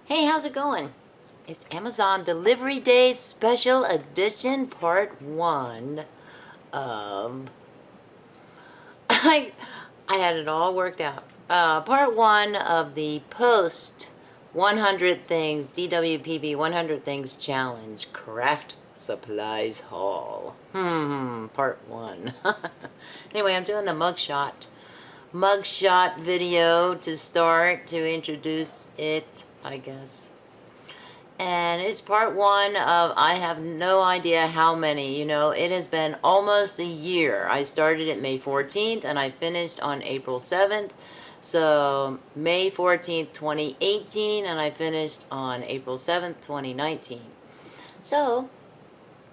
Hey, how's it going? It's Amazon Delivery Day Special Edition Part 1 of... I had it all worked out. Part 1 of the Post-100 Things, DWPB 100 Things Challenge Craft Supplies Haul. Part 1. Anyway, I'm doing a mugshot video to start, to introduce it, I guess. And it's part 1 of, I have no idea how many. You know, it has been almost a year. I started it May 14th and I finished on April 7th. So May 14th, 2018, and I finished on April 7th, 2019. So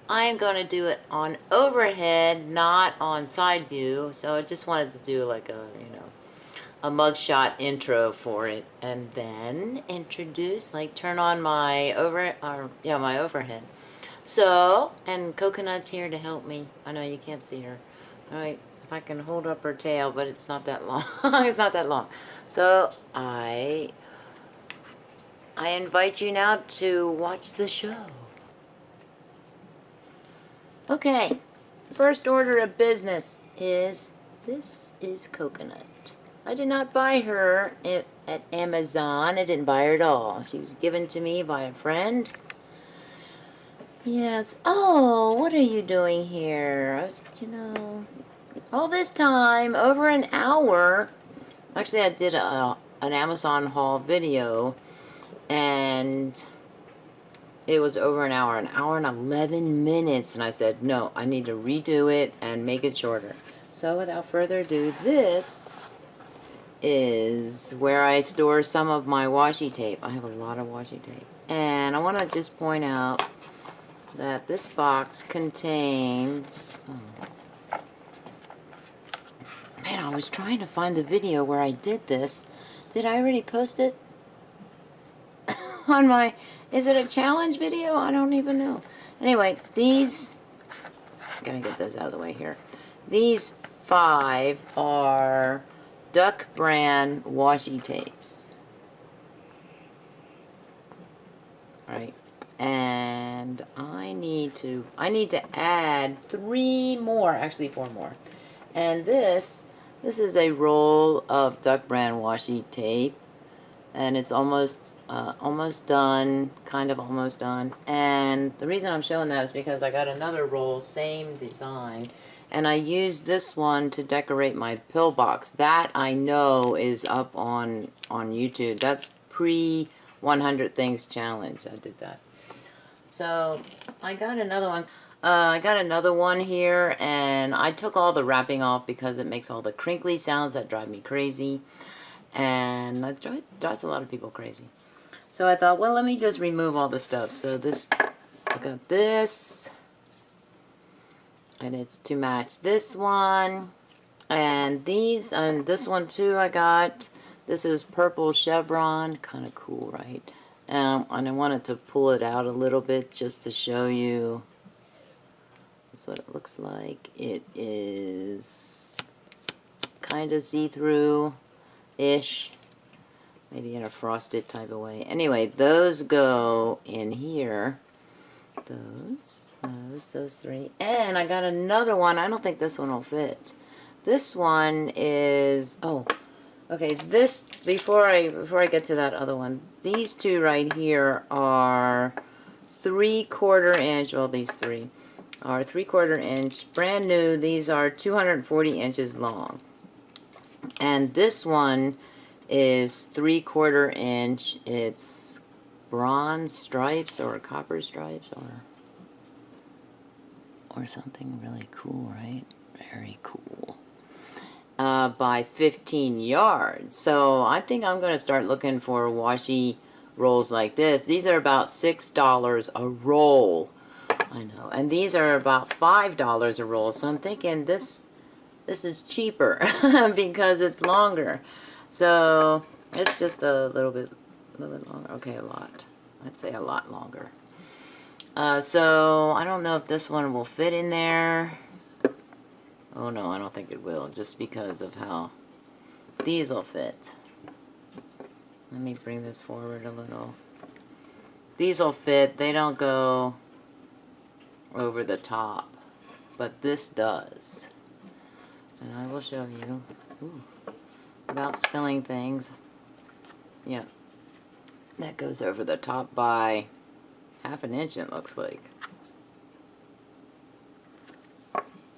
I am going to do it on overhead, not on side view. So I just wanted to do like a, a mugshot intro for it, and then introduce, like, turn on my my overhead. So, and Coconut's here to help me. I know you can't see her. All right, if I can hold up her tail, but it's not that long. It's not that long. So I invite you now to watch the show. Okay, first order of business is, this is Coconut. I did not buy her at Amazon. I didn't buy her at all. She was given to me by a friend. Yes. Oh, what are you doing here? I was, all this time, over an hour. Actually, I did an Amazon haul video, and it was over an hour and 11 minutes. And I said, no, I need to redo it and make it shorter. So without further ado, this is where I store some of my washi tape. I have a lot of washi tape. And I want to just point out that this box contains... Man, I was trying to find the video where I did this. Did I already post it? On my... Is it a challenge video? I don't even know. Anyway, these... I'm gonna get those out of the way here. These 5 are Duck brand washi tapes. Right. And I need to add 3 more, actually 4 more. And this is a roll of Duck brand washi tape, and it's almost done, kind of almost done. And the reason I'm showing that is because I got another roll, same design, and I used this one to decorate my pillbox. That I know is up on YouTube. That's pre 100 Things Challenge. I did that. So I got another one. I got another one here, and I took all the wrapping off because it makes all the crinkly sounds that drive me crazy, and that drives a lot of people crazy. So I thought, well, let me just remove all the stuff. So this, I got this, and it's to match this one, and these, and this one too I got. This is purple Chevron, kind of cool, right? And I wanted to pull it out a little bit just to show you. That's what it looks like. It is kind of see-through-ish, maybe in a frosted type of way. Anyway, those go in here. Those 3. And I got another one. I don't think this one will fit. This one is, oh, okay, this, before I get to that other one, these 2 right here are 3/4 inch, well, these 3 are 3/4 inch, brand new. These are 240 inches long. And this one is 3/4 inch. It's bronze stripes or copper stripes or something really cool, right? Very cool. By 15 yards. So I think I'm going to start looking for washi rolls like this. These are about $6 a roll. I know. And these are about $5 a roll. So I'm thinking this is cheaper because it's longer. So it's just a little bit longer. Okay, a lot. I'd say a lot longer. So I don't know if this one will fit in there. Oh no, I don't think it will, just because of how these will fit. Let me bring this forward a little. These will fit. They don't go over the top, but this does. And I will show you. Ooh, without spilling things. Yeah. That goes over the top by ½ inch, it looks like.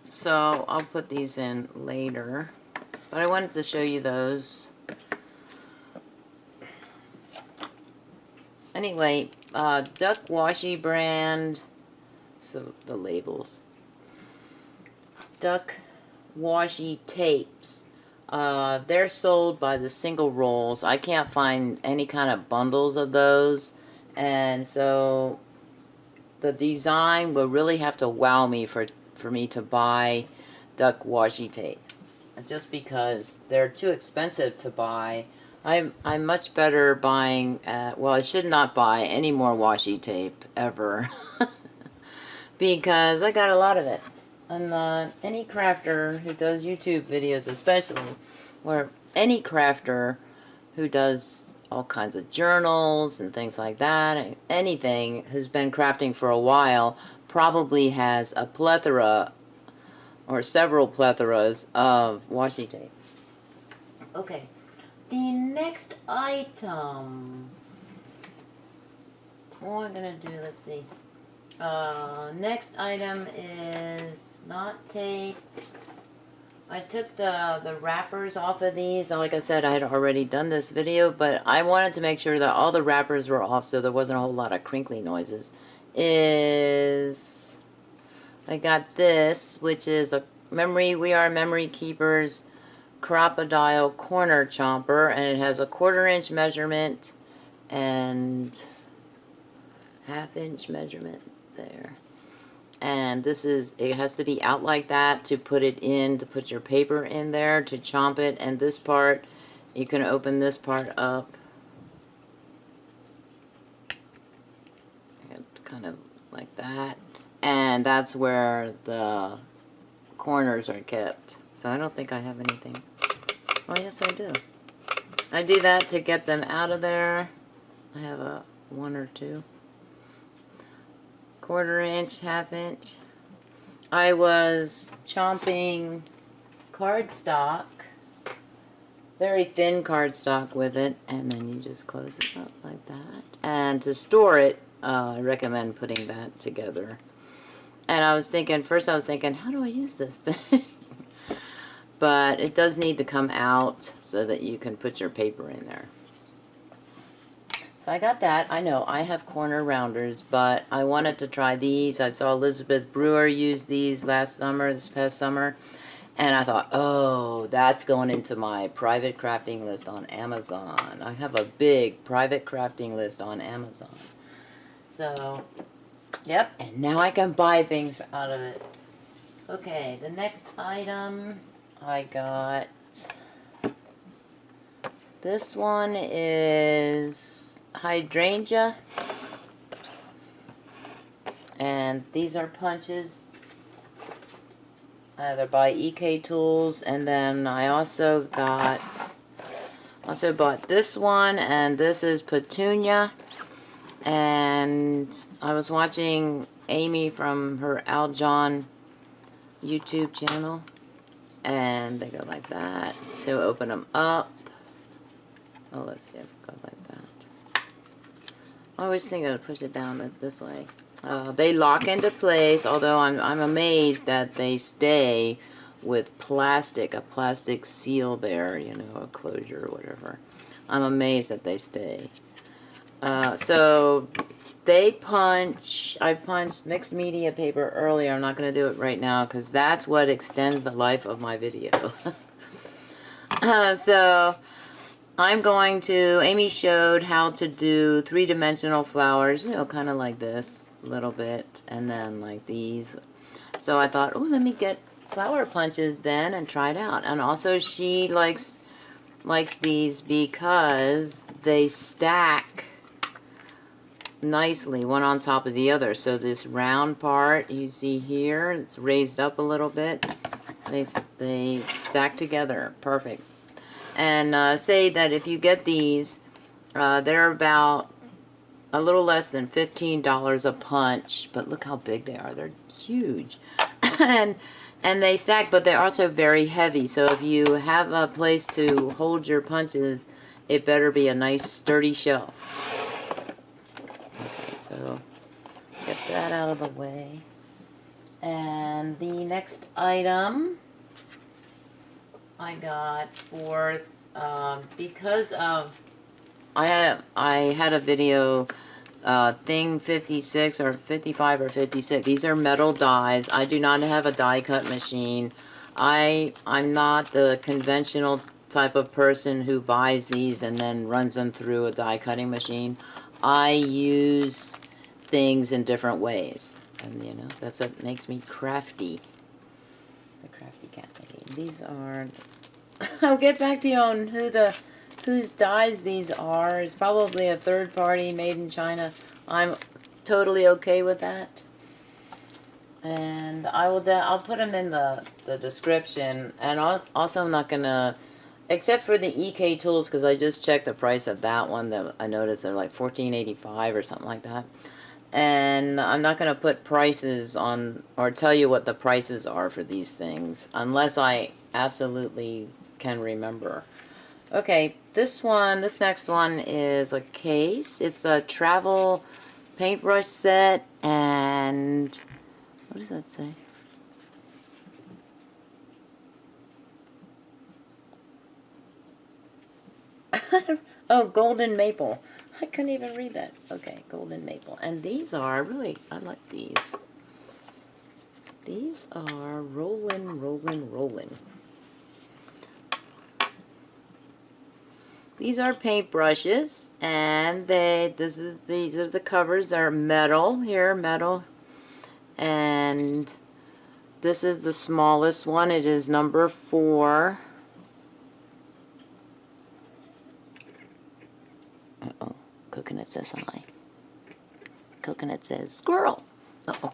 So I'll put these in later, but I wanted to show you those. Anyway, Duck Washi brand, so the labels. Duck Washi tapes. They're sold by the single rolls. I can't find any kind of bundles of those, and so the design will really have to wow me for me to buy Duck Washi tape, just because they're too expensive to buy. I'm much better buying, well, I should not buy any more washi tape ever because I got a lot of it. And any crafter who does YouTube videos, especially, or any crafter who does all kinds of journals and things like that, anything, who's been crafting for a while, probably has a plethora or several plethoras of washi tape. Okay, the next item, what I'm gonna do, let's see. Next item is not tape. I took the wrappers off of these. Like I said, I had already done this video, but I wanted to make sure that all the wrappers were off so there wasn't a whole lot of crinkly noises. I got this, which is a We Are Memory Keepers Crocodile Corner Chomper, and it has a 1/4 inch measurement and ½ inch measurement there. And this is, it has to be out like that to put it in, to put your paper in there, to chomp it. And this part, you can open this part up. Kind of like that. And that's where the corners are kept. So I don't think I have anything. Oh, yes, I do. I do that to get them out of there. I have a 1 or 2. 1/4 inch, ½ inch. I was chomping cardstock, very thin cardstock with it, and then you just close it up like that. And to store it, I recommend putting that together. And I was thinking, first I was thinking, how do I use this thing? But it does need to come out so that you can put your paper in there. So I got that. I know I have corner rounders, but I wanted to try these. I saw Elizabeth Brewer use these this past summer, and I thought, oh, that's going into my private crafting list on Amazon. I have a big private crafting list on Amazon. So, yep, and now I can buy things out of it. Okay, the next item I got, this one is hydrangea, and these are punches. They're by EK Tools. And then I also bought this one, and this is petunia. And I was watching Amy from her Al John YouTube channel, and they go like that. So open them up. Oh, let's see if it goes like that. I always think I'd push it down this way. They lock into place, although I'm amazed that they stay with a plastic seal there, you know, a closure or whatever. I'm amazed that they stay. So they punch. I punched mixed media paper earlier. I'm not going to do it right now because that's what extends the life of my video. So I'm going to, Amy showed how to do 3-dimensional flowers, you know, kind of like this a little bit, and then like these. So I thought, oh, let me get flower punches then and try it out. And also she likes these because they stack nicely one on top of the other. So this round part you see here, it's raised up a little bit. They stack together perfect. And say that if you get these They're about a little less than $15 a punch, but look how big they are. They're huge. and they stack, but they're also very heavy. So if you have a place to hold your punches, it better be a nice sturdy shelf. Okay, so get that out of the way. And the next item I got for, because of, I had a video, thing 56 or 55 or 56. These are metal dies. I do not have a die cut machine. I'm not the conventional type of person who buys these and then runs them through a die cutting machine. I use things in different ways. And, you know, that's what makes me crafty. The crafty cat lady. These are... I'll get back to you on whose dies these are. It's probably a third party made in China. I'm totally okay with that. And I'll put them in the description. And also I'm not going to... Except for the EK tools, because I just checked the price of that one. That I noticed they're like $14.85 or something like that. And I'm not going to put prices on, or tell you what the prices are for these things, unless I absolutely can remember. Okay, this next one is a case. It's a travel paintbrush set, and what does that say? Oh, golden maple. I couldn't even read that. Okay, golden maple. And these are really, I like these. These are rolling, rolling, rolling. These are paint brushes, and these are the covers. They're metal here, metal. And this is the smallest one. It is number 4. Uh-oh. Coconut says hi. Coconut says squirrel. Uh-oh.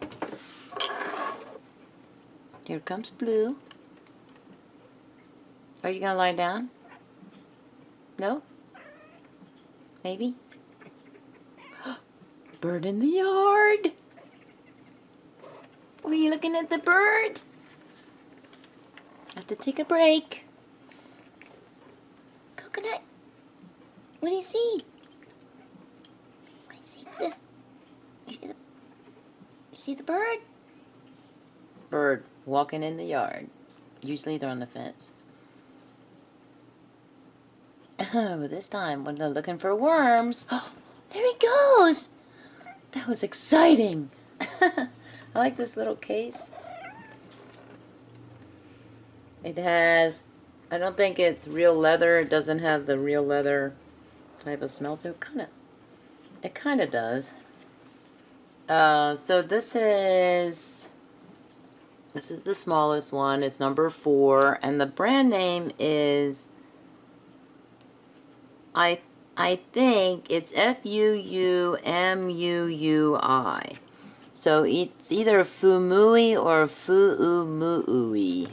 Here comes Blue. Are you going to lie down? No? Maybe? Bird in the yard. Were you looking at the bird? Have to take a break. Coconut. What do you see? You see the bird? Bird walking in the yard. Usually they're on the fence. But this time, when they're looking for worms, oh, there he goes! That was exciting. I like this little case. It has, I don't think it's real leather. It doesn't have the real leather type of smell to it. It kind of does. So this is the smallest one. It's number 4, and the brand name is, I think it's Fuumuui. So it's either Fumui or Fuumuui.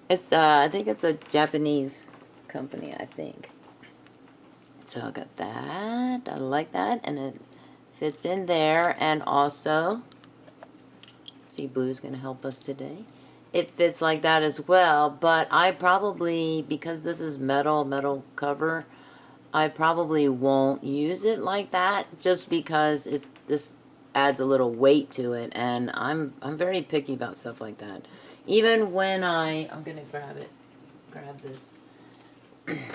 It's I think it's a Japanese company, I think. So I got that. I like that, and it fits in there. And also, see, Blue's gonna help us today. It fits like that as well, but I probably, because this is metal cover, I probably won't use it like that, just because this adds a little weight to it, and I'm very picky about stuff like that. Even when I'm gonna grab this.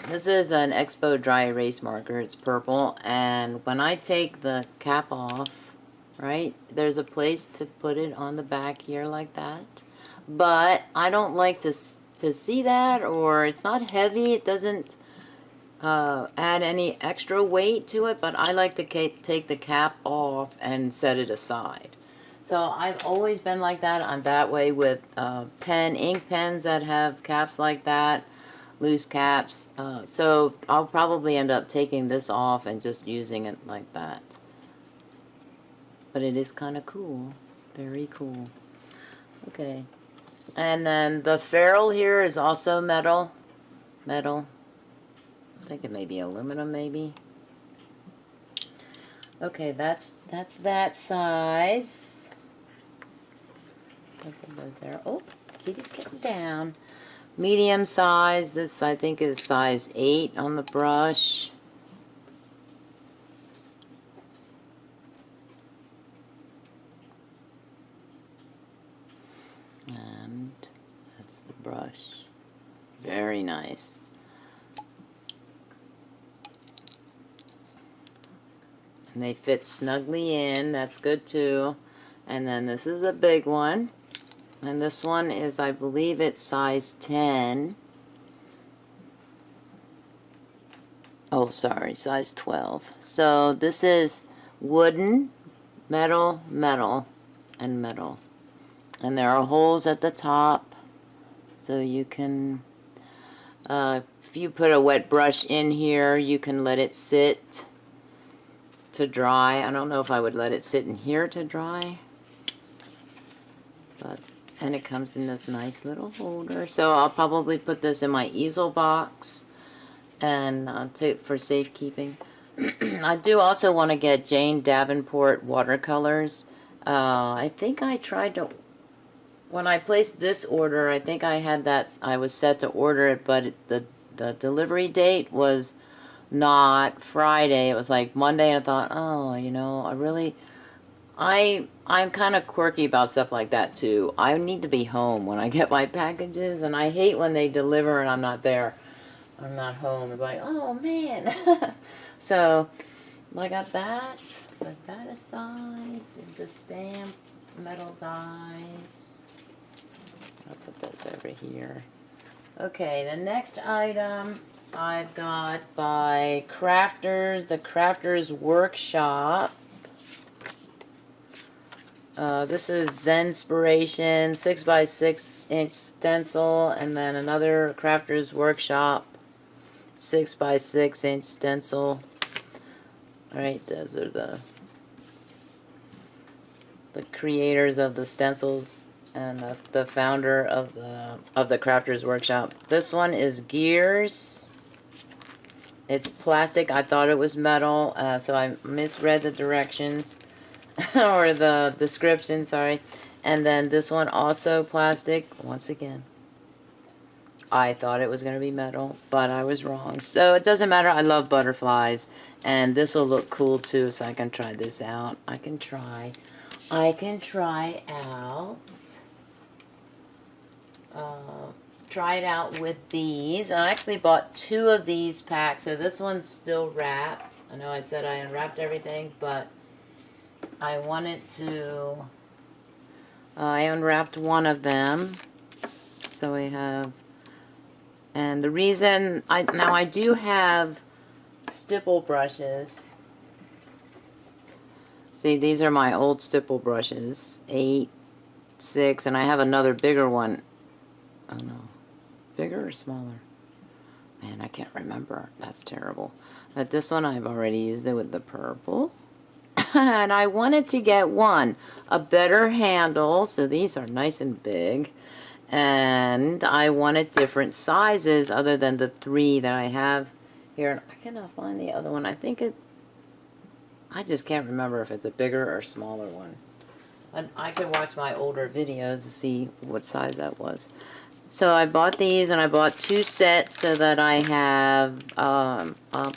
This is an Expo dry erase marker. It's purple, and when I take the cap off, right, there's a place to put it on the back here like that. But I don't like to see that, or it's not heavy. It doesn't add any extra weight to it, but I like to take the cap off and set it aside. So I've always been like that. I'm that way with ink pens that have caps like that, loose caps. So I'll probably end up taking this off and just using it like that. But it is kind of cool. Very cool. Okay. And then the ferrule here is also metal. I think it may be aluminum, maybe. Okay, that's that size. I'll put those there. Oh, kitty's getting down. Medium size. This I think is size 8 on the brush. And that's the brush. Very nice. And they fit snugly in. That's good too. And then this is the big one. And this one is, I believe it's size 10. Oh, sorry, size 12. So this is wooden, metal, metal, and metal. And there are holes at the top. So you can, if you put a wet brush in here, you can let it sit to dry. I don't know if I would let it sit in here to dry. But, and it comes in this nice little holder. So I'll probably put this in my easel box and for safekeeping. I do also want to get Jane Davenport watercolors. I think I tried to, when I placed this order, I think I had that, I was set to order it, but the delivery date was not Friday. It was like Monday, and I thought, oh, you know, I'm kind of quirky about stuff like that too. I need to be home when I get my packages, and I hate when they deliver and I'm not there. I'm not home. It's like, oh man. So I got that. Put that aside. The stamp metal dies. I'll put those over here. Okay, the next item I've got by Crafters, the Crafters Workshop. This is Zenspiration 6x6 inch stencil, and then another Crafters Workshop 6x6 inch stencil. Alright, those are the creators of the stencils and the founder of the Crafters Workshop. This one is Gears. It's plastic. I thought it was metal, so I misread the directions. Or the description, sorry. And then this one also plastic. Once again, I thought it was going to be metal, but I was wrong. So it doesn't matter. I love butterflies. And this will look cool too, so I can try this out. I can try out. Try it out with these. I actually bought 2 of these packs. So this one's still wrapped. I know I said I unwrapped everything, but I wanted to, I unwrapped one of them. So we have, and the reason, now I do have stipple brushes. See, these are my old stipple brushes, 8, 6, and I have another bigger one. Oh no, bigger or smaller? Man, I can't remember. That's terrible. But this one I've already used it with the purple. And I wanted to get a better handle, so these are nice and big, and I wanted different sizes other than the 3 that I have here. And I cannot find the other one. I just can't remember if it's a bigger or smaller one. I could watch my older videos to see what size that was. So I bought these, and I bought 2 sets so that I have a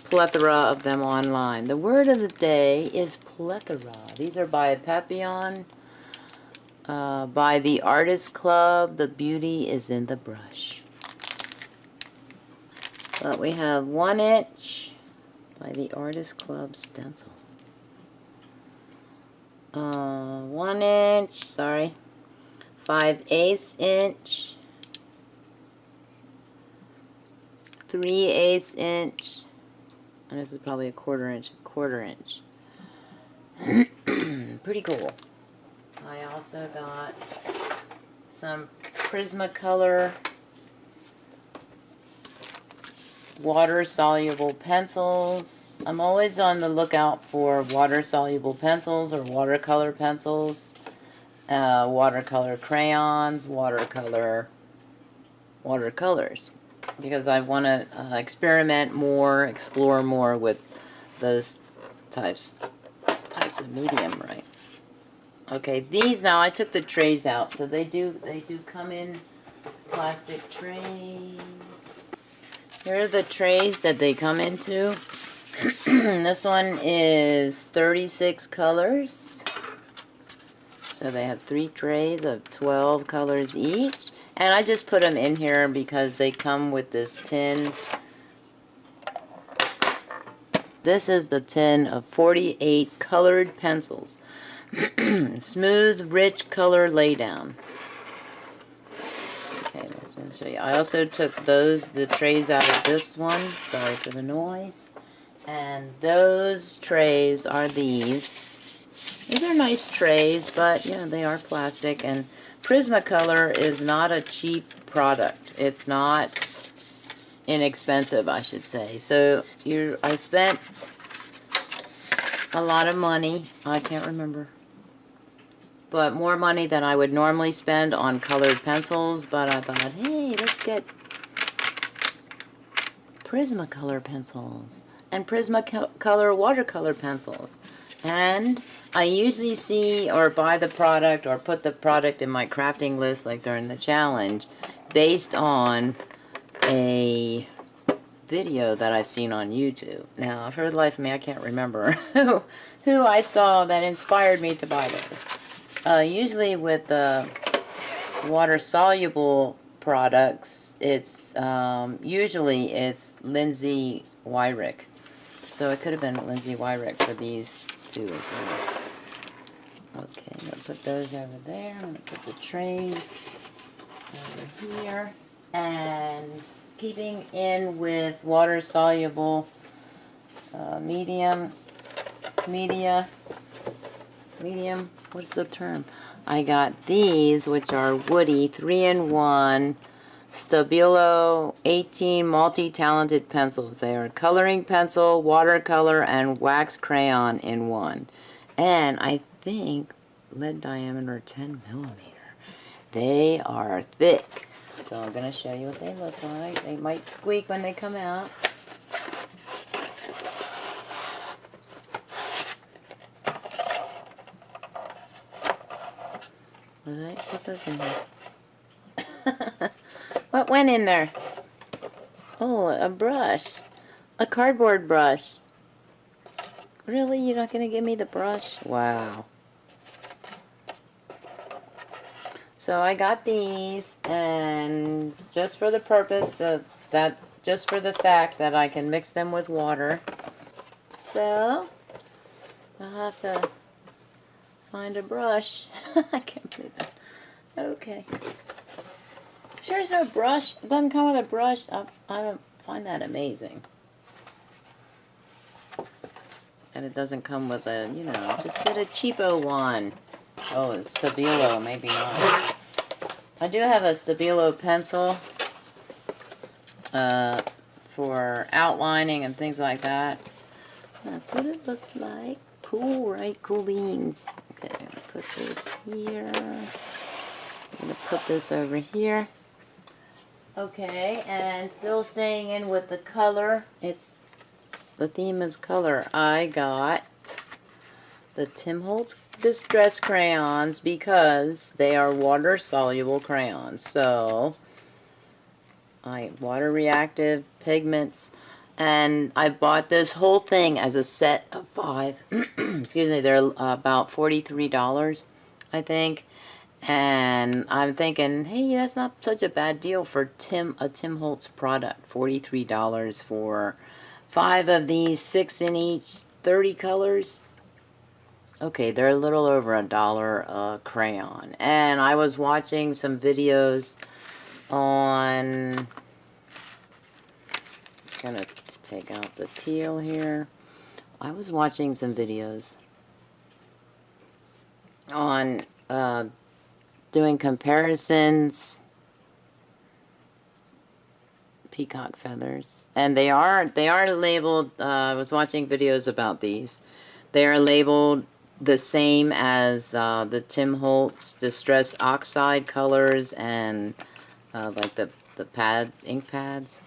plethora of them online. The word of the day is plethora. These are by Papillon, by the Artist Club. The beauty is in the brush. But we have 1 inch by the Artist Club stencil. 1 inch, sorry, 5/8 inch. 3/8 inch, and this is probably a quarter inch. Pretty cool. I also got some Prismacolor water-soluble pencils. I'm always on the lookout for water-soluble pencils or watercolor pencils, watercolor crayons, watercolors. because I want to experiment more, explore more with those types of medium, right? Okay, these now I took the trays out, so they do come in plastic trays. Here are the trays that they come into. This one is 36 colors. So they have 3 trays of 12 colors each. And I just put them in here because they come with this tin. This is the tin of 48 colored pencils. Smooth, rich color laydown. Okay, let's just show you. I also took the trays out of this one. Sorry for the noise. And those trays are these. These are nice trays, but yeah, they are plastic. And Prismacolor is not a cheap product. It's not inexpensive, I should say. So I spent a lot of money. I can't remember. But more money than I would normally spend on colored pencils. But I thought, hey, let's get Prismacolor pencils and Prismacolor watercolor pencils. And I usually see or buy the product or put the product in my crafting list, like during the challenge, based on a video that I've seen on YouTube. Now, for the life of me, I can't remember who I saw that inspired me to buy those. Usually with the water-soluble products, it's usually it's Lindsay Wyrick. So it could have been Lindsay Wyrick for these two as well. Okay, I'm going to put those over there. I'm going to put the trays over here. And keeping in with water-soluble medium, what's the term? I got these, which are woody 3-in-1 Stabilo 18 multi-talented pencils. They are coloring pencil, watercolor, and wax crayon in one. And I think lead diameter 10 millimeter. They are thick. So I'm going to show you what they look like. They might squeak when they come out. Alright, put those in here. What went in there? Oh, a brush. A cardboard brush. Really? You're not going to give me the brush? Wow. So I got these, and just for the purpose, just for the fact that I can mix them with water. So, I'll have to find a brush. I can't believe that. Okay. Sure there's no brush. It doesn't come with a brush. I find that amazing. And it doesn't come with a, you know, just get a cheapo one. Oh, it's Stabilo, maybe not. I do have a Stabilo pencil for outlining and things like that. That's what it looks like. Cool, right? Cool beans. Okay, I'm going to put this here. I'm going to put this over here. Okay, and still staying in with the color. The theme is color. I got the Tim Holtz Distress crayons because they are water-soluble crayons. So, water reactive pigments. And I bought this whole thing as a set of 5. Excuse me, they're about $43, I think. And I'm thinking, hey, that's not such a bad deal for a Tim Holtz product. $43 for 5 of these, 6 in each, 30 colors. Okay, they're a little over $1 a crayon. And I was watching some videos on... Just gonna take out the teal here. I was watching some videos on doing comparisons, peacock feathers, and they are labeled. I was watching videos about these. They are labeled the same as the Tim Holtz Distress Oxide colors and like the the pads, ink pads.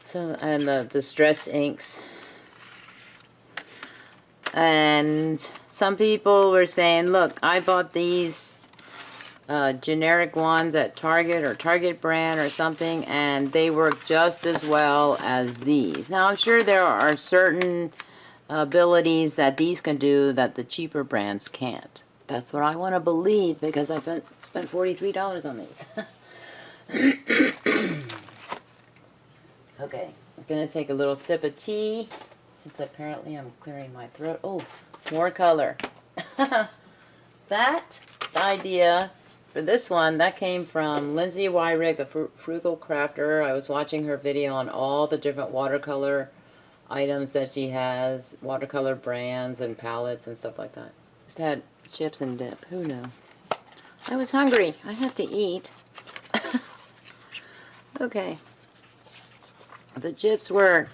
So, and the Distress inks. And some people were saying, look, I bought these generic ones at Target or Target brand or something, and they work just as well as these. Now, I'm sure there are certain abilities that these can do that the cheaper brands can't. That's what I want to believe, because I've spent $43 on these. Okay, I'm going to take a little sip of tea, since apparently I'm clearing my throat. Oh, more color. That idea for this one, that came from Lindsay Wyrick, the Frugal Crafter. I was watching her video on all the different watercolor items that she has, watercolor brands and palettes and stuff like that. Just had chips and dip. Who knew? I was hungry. I have to eat. Okay. The chips were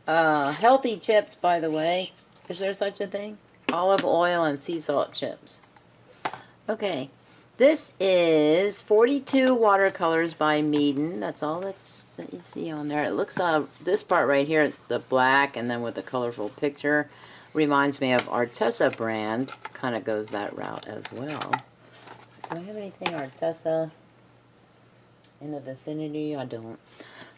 healthy chips, by the way. Is there such a thing? Olive oil and sea salt chips. Okay. This is 42 watercolors by Meeden. That's all that you see on there. It looks, this part right here, the black and then with the colorful picture, reminds me of Arteza brand. Kind of goes that route as well. Do I have anything Arteza in the vicinity? I don't.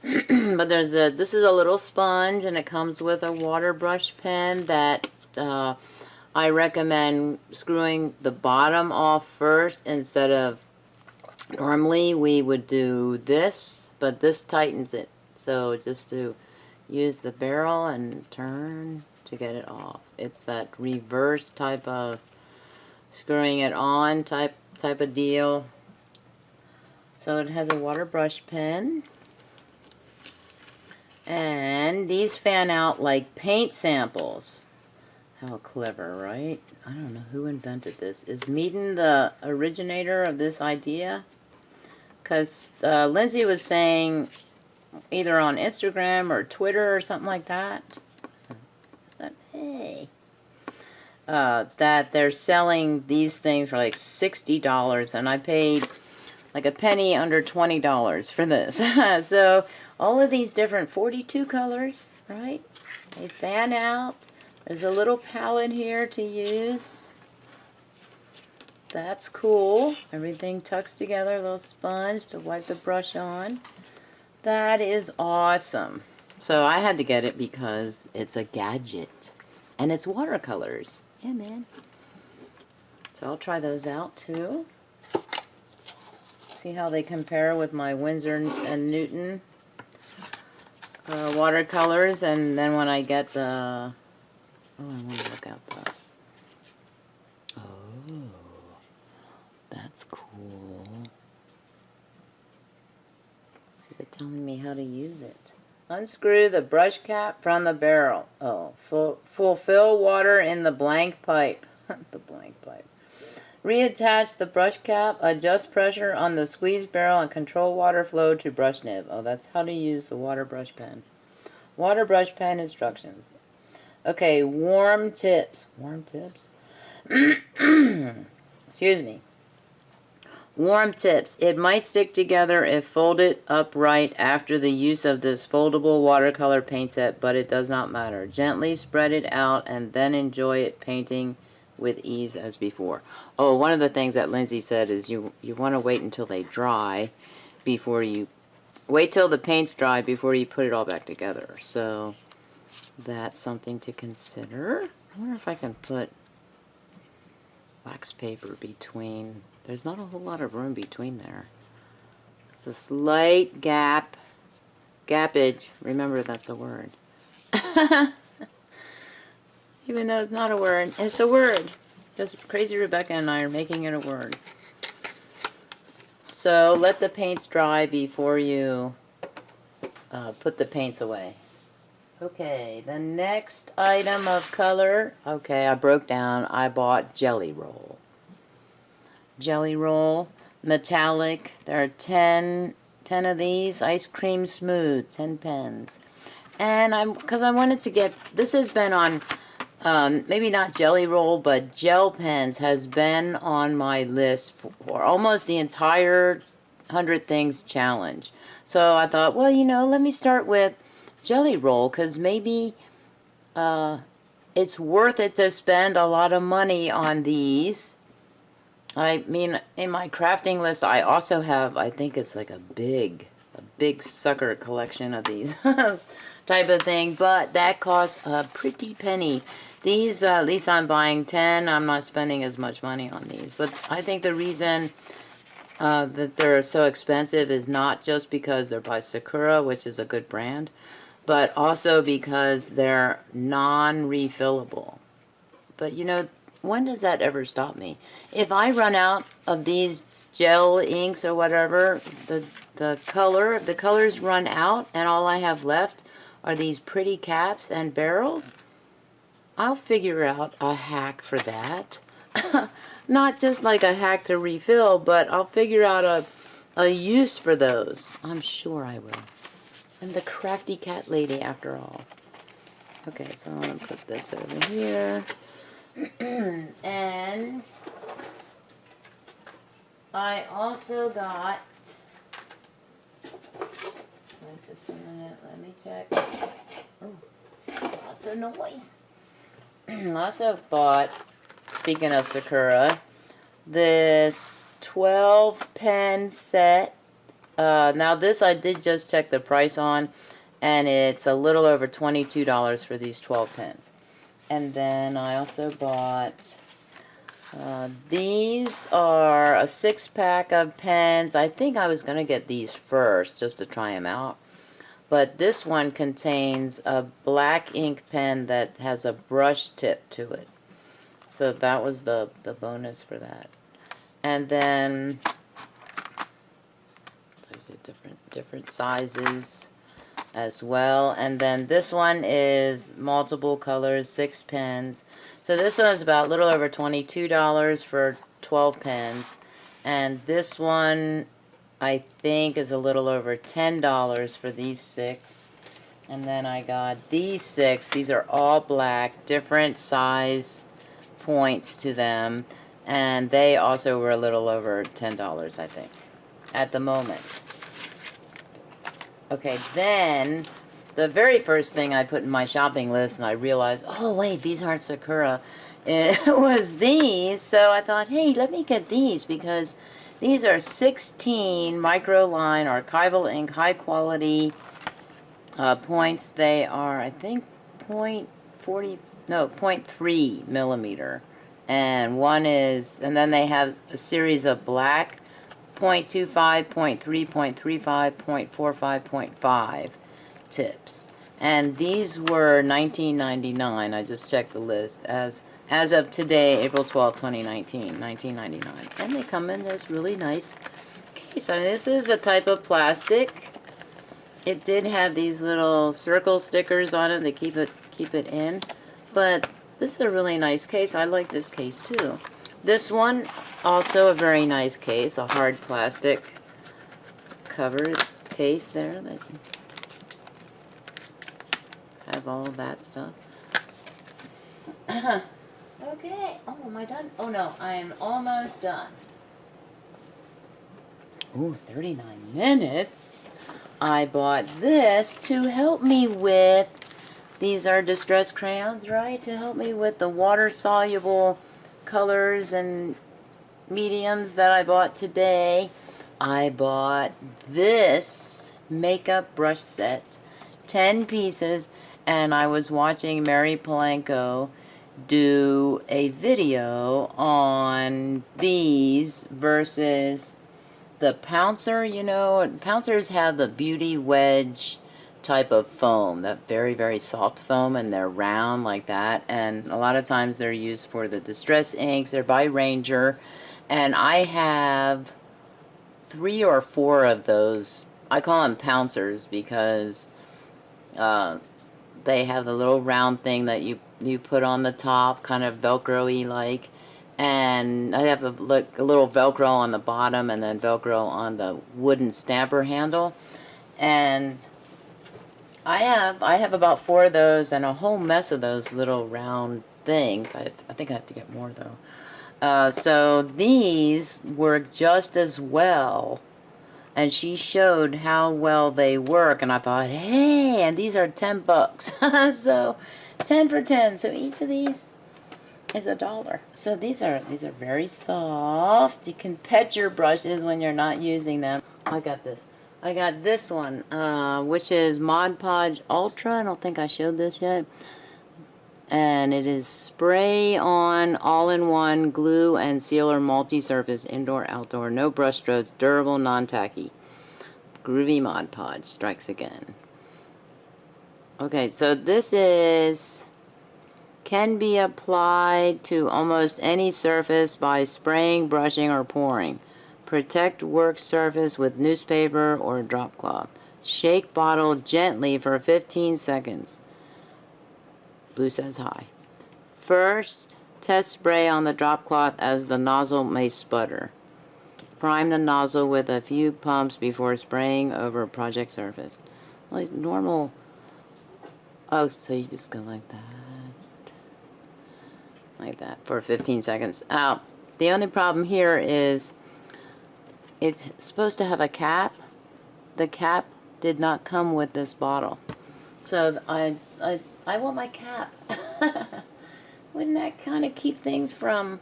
But there's this is a little sponge, and it comes with a water brush pen that I recommend screwing the bottom off first instead of, normally we would do this, but this tightens it. So just to use the barrel and turn to get it off. It's that reverse type of screwing it on type of deal. So it has a water brush pen. And these fan out like paint samples. How clever, right? I don't know who invented this. Is Meeden the originator of this idea? Because Lindsay was saying, either on Instagram or Twitter or something like that, hey, that they're selling these things for like $60, and I paid like a penny under $20 for this. So all of these different 42 colors, right? They fan out. There's a little palette here to use. That's cool. Everything tucks together, a little sponge to wipe the brush on. That is awesome. So I had to get it because it's a gadget. And it's watercolors. Yeah, man. So I'll try those out too. See how they compare with my Winsor and Newton watercolors. And then when I get the... Oh, I want to look at that. Oh, that's cool. Is it telling me how to use it? Unscrew the brush cap from the barrel. Oh, fulfill water in the blank pipe. The blank pipe. Reattach the brush cap. Adjust pressure on the squeeze barrel and control water flow to brush nib. Oh, that's how to use the water brush pen. Water brush pen instructions. Okay, warm tips. Warm tips? Excuse me. Warm tips. It might stick together if folded upright after the use of this foldable watercolor paint set, but it does not matter. Gently spread it out and then enjoy it painting with ease as before. Oh, one of the things that Lindsay said is you want to wait until they dry before you... Wait till the paint's dry before you put it all back together. So... that's something to consider. I wonder if I can put wax paper between. There's not a whole lot of room between there. It's a slight gappage. Remember, that's a word. Even though it's not a word, it's a word. Just Crazy Rebecca and I are making it a word. So let the paints dry before you put the paints away. Okay, the next item of color, okay, I broke down, I bought Jelly Roll. Jelly Roll, metallic, there are 10 of these, ice cream smooth, 10 pens. And because I wanted to get, this has been on, maybe not Jelly Roll, but gel pens has been on my list for almost the entire Post-100-Things-Challenge. So I thought, well, you know, let me start with Jelly Roll, because maybe it's worth it to spend a lot of money on these. I mean, in my crafting list, I also have, I think it's like a big sucker collection of these type of thing, but that costs a pretty penny. These, at least I'm buying 10. I'm not spending as much money on these, but I think the reason that they're so expensive is not just because they're by Sakura, which is a good brand, but also because they're non-refillable. But you know, when does that ever stop me? If I run out of these gel inks or whatever, the colors run out and all I have left are these pretty caps and barrels, I'll figure out a hack for that. Not just like a hack to refill, but I'll figure out a use for those. I'm sure I will. I'm the crafty cat lady after all. Okay, so I'm going to put this over here. And I also got, wait just a minute, let me check. Oh, lots of noise. I also bought, speaking of Sakura, this 12 pen set. Now this I did just check the price on, and it's a little over $22 for these 12 pens. And then I also bought, these are a 6-pack of pens. I think I was going to get these first just to try them out. But this one contains a black ink pen that has a brush tip to it. So that was the bonus for that. And then different sizes as well. And then this one is multiple colors, 6 pens. So this one is about a little over $22 for 12 pens. And this one I think is a little over $10 for these 6. And then I got these 6. These are all black, different size points to them. And they also were a little over $10, I think, at the moment. Okay, then the very first thing I put in my shopping list, and I realized, oh wait, these aren't Sakura, it was these. So I thought, hey, let me get these, because these are 16 microline archival ink, high quality points. They are, I think, 0.3 millimeter. And one is, and then they have a series of black 0.25, 0.3, 0.35, 0.45, 0.5 tips. And these were $19.99. I just checked the list as of today, April 12, 2019, $19.99. And they come in this really nice case. I mean, this is a type of plastic. It did have these little circle stickers on it to keep it in. But this is a really nice case. I like this case too. This one, also a very nice case, a hard plastic covered case there that have all of that stuff. Okay. Oh, am I done? Oh no, I am almost done. Ooh, 39 minutes. I bought this to help me with, these are distress crayons, right? To help me with the water-soluble colors and mediums that I bought today. I bought this makeup brush set, 10 pieces, and I was watching Mary Polanco do a video on these versus the Pouncer. You know, Pouncers have the beauty wedge type of foam, that very soft foam, and they're round like that, and a lot of times they're used for the distress inks. They're by Ranger, and I have 3 or 4 of those. I call them Pouncers because they have the little round thing that you put on the top, kind of Velcro-y like, and I have a little Velcro on the bottom and then Velcro on the wooden stamper handle. And I have about 4 of those and a whole mess of those little round things. I think I have to get more though. So these work just as well and she showed how well they work, and I thought, hey, and these are $10. So 10 for 10. So each of these is $1. So these are very soft. You can pet your brushes when you're not using them. I got this one, which is Mod Podge Ultra. I don't think I showed this yet. And it is spray on all-in-one glue and sealer multi-surface indoor outdoor, no brush strokes, durable, non-tacky. Groovy Mod Podge strikes again. Okay, so this can be applied to almost any surface by spraying, brushing, or pouring. Protect work surface with newspaper or drop cloth. Shake bottle gently for 15 seconds. Blue says hi. First, test spray on the drop cloth as the nozzle may sputter. Prime the nozzle with a few pumps before spraying over project surface. Like normal. Oh, so you just go like that. Like that for 15 seconds. The only problem here is it's supposed to have a cap. The cap did not come with this bottle. So I want my cap. Wouldn't that kind of keep things from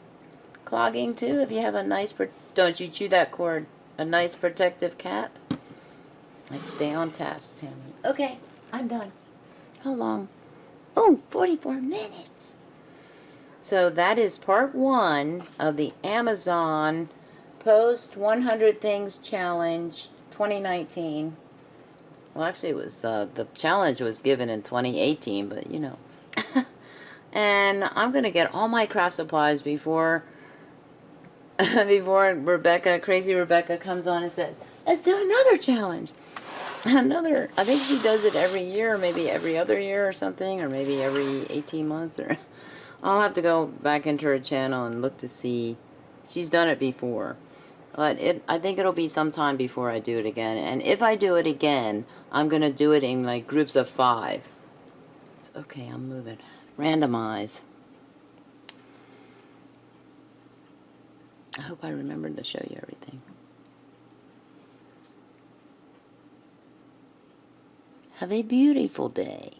clogging too? If you have a nice, don't you chew that cord, a nice protective cap? Let's stay on task, Tammy. Okay, I'm done. How long? Oh, 44 minutes. So that is part 1 of the Amazon Post-100-Things-Challenge 2019. Well, actually, it was the challenge was given in 2018, but you know. And I'm gonna get all my craft supplies before Crazy Rebecca comes on and says, "Let's do another challenge." I think she does it every year, maybe every other year or something, or maybe every 18 months. Or I'll have to go back into her channel and look to see. She's done it before. But I think it'll be some time before I do it again. And if I do it again, I'm going to do it in like groups of 5. Okay, I'm moving. Randomize. I hope I remembered to show you everything. Have a beautiful day.